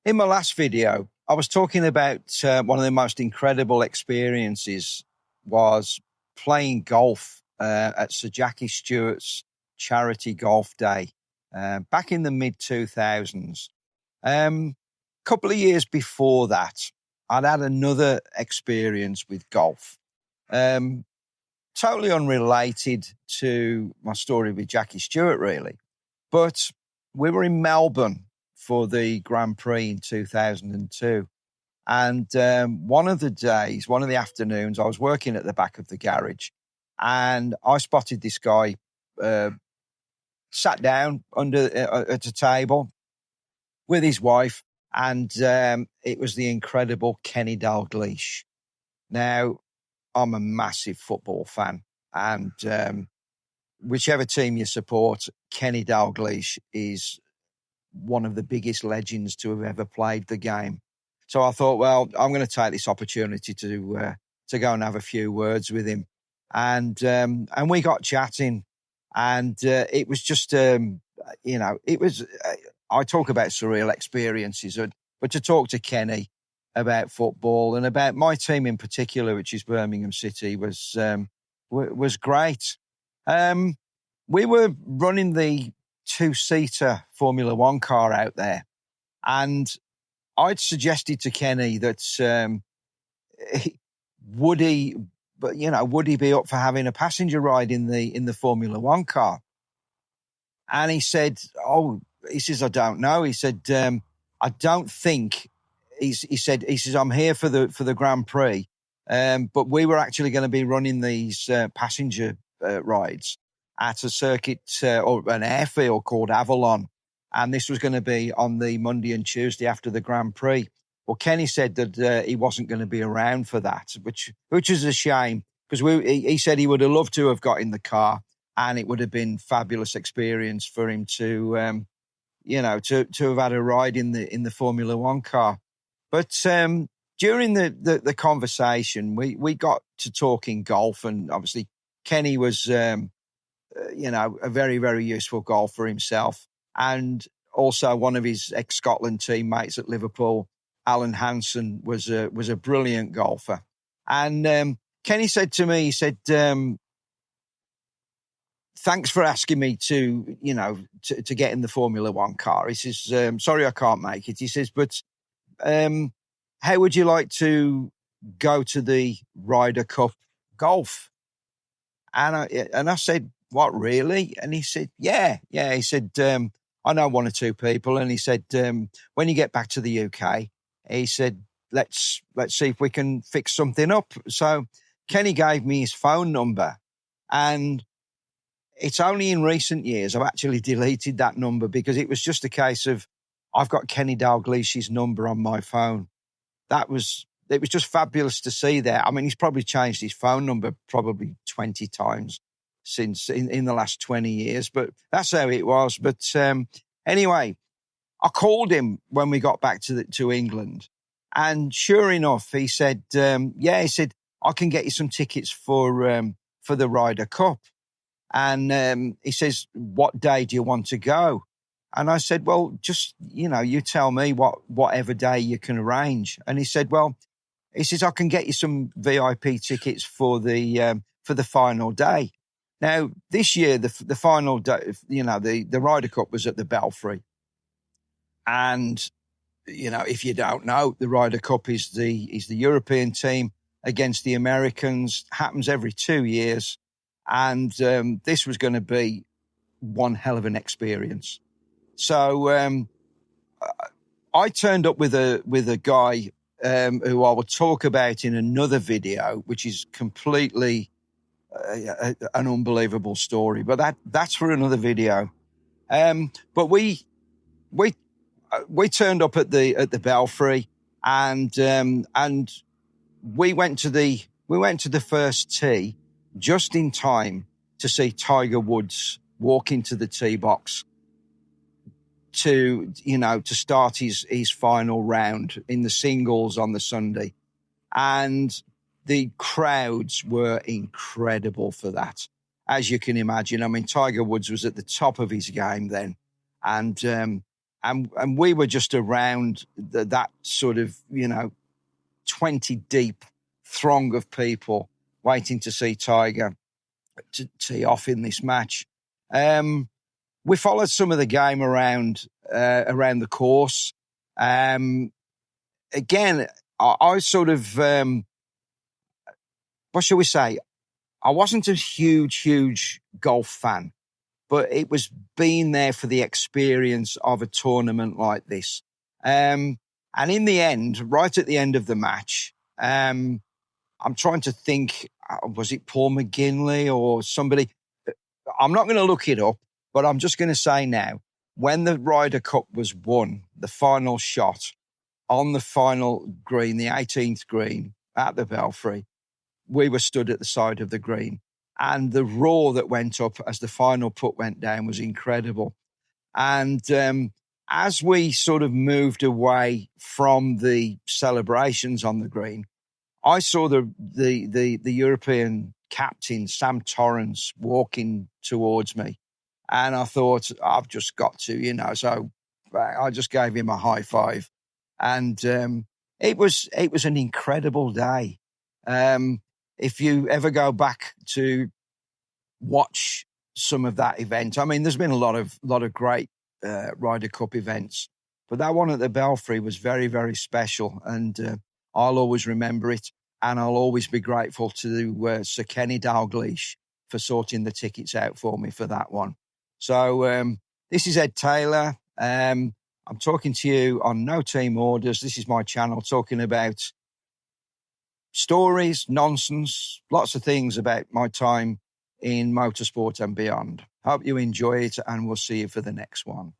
In my last video, I was talking about one of the most incredible experiences was playing golf at Sir Jackie Stewart's charity golf day back in the mid-2000s. Couple of years before that, I'd had another experience with golf. Totally unrelated to my story with Jackie Stewart, really. But we were in Melbourne for the Grand Prix in 2002. And one of the afternoons, I was working at the back of the garage and I spotted this guy sat down at a table with his wife, and it was the incredible Kenny Dalglish. Now, I'm a massive football fan, and whichever team you support, Kenny Dalglish is one of the biggest legends to have ever played the game. So I thought, well, I'm going to take this opportunity to go and have a few words with him, and we got chatting, and it was just it was. I talk about surreal experiences, but to talk to Kenny about football and about my team in particular, which is Birmingham City, was great. We were running the 2-seater Formula One car out there, and I'd suggested to Kenny that would he be up for having a passenger ride in the Formula One car? And he said, I don't know. He said, I don't think. He says, I'm here for the Grand Prix, but we were actually going to be running these passenger rides at a circuit or an airfield called Avalon. And this was going to be on the Monday and Tuesday after the Grand Prix. Well, Kenny said that he wasn't going to be around for that, which is a shame, because he said he would have loved to have got in the car, and it would have been fabulous experience for him to have had a ride in the Formula One car. But during the conversation, we got to talking golf, and obviously Kenny was a very, very useful golfer himself, and also one of his ex-Scotland teammates at Liverpool, Alan Hansen, was a brilliant golfer. And Kenny said to me, he said, thanks for asking me to get in the Formula One car. He says, sorry, I can't make it. He says, but how would you like to go to the Ryder Cup golf? And I said, what, really? And he said, yeah. He said, I know one or two people. And he said, when you get back to the UK, he said, let's see if we can fix something up. So Kenny gave me his phone number, and it's only in recent years I've actually deleted that number, because it was just a case of, I've got Kenny Dalglish's number on my phone. It was just fabulous to see there. I mean, he's probably changed his phone number probably 20 times since in the last 20 years, but that's how it was. But anyway, I called him when we got back to England, and sure enough, he said, he said, I can get you some tickets for the Ryder Cup. And he says, what day do you want to go? And I said, well, just, you tell me whatever day you can arrange. And he said, he says, I can get you some VIP tickets for the final day. Now, this year, the final day, the Ryder Cup was at the Belfry. And, if you don't know, the Ryder Cup is the European team against the Americans. Happens every 2 years. And this was going to be one hell of an experience. So I turned up with a guy who I will talk about in another video, which is completely an unbelievable story. But that's for another video. But we turned up at the Belfry, and we went to the first tee just in time to see Tiger Woods walk into the tee box to start his final round in the singles on the Sunday. And the crowds were incredible for that, as you can imagine. I mean, Tiger Woods was at the top of his game then. And and we were just around that sort of 20 deep throng of people waiting to see Tiger to tee off in this match. We followed some of the game around the course. Again, I sort of what shall we say? I wasn't a huge golf fan, but it was being there for the experience of a tournament like this. And in the end, right at the end of the match, I'm trying to think, was it Paul McGinley or somebody? I'm not going to look it up, but I'm just going to say now, when the Ryder Cup was won, the final shot on the final green, the 18th green at the Belfry, we were stood at the side of the green. And the roar that went up as the final putt went down was incredible. And as we sort of moved away from the celebrations on the green, I saw the European captain, Sam Torrance, walking towards me. And I thought, I've just got to, so I just gave him a high five. And it was an incredible day. If you ever go back to watch some of that event, I mean, there's been a lot of great Ryder Cup events, but that one at the Belfry was very, very special, and I'll always remember it, and I'll always be grateful to Sir Kenny Dalglish for sorting the tickets out for me for that one. So this is Ed Taylor. I'm talking to you on No Team Orders. This is my channel talking about stories, nonsense, lots of things about my time in motorsport and beyond. Hope you enjoy it, and we'll see you for the next one.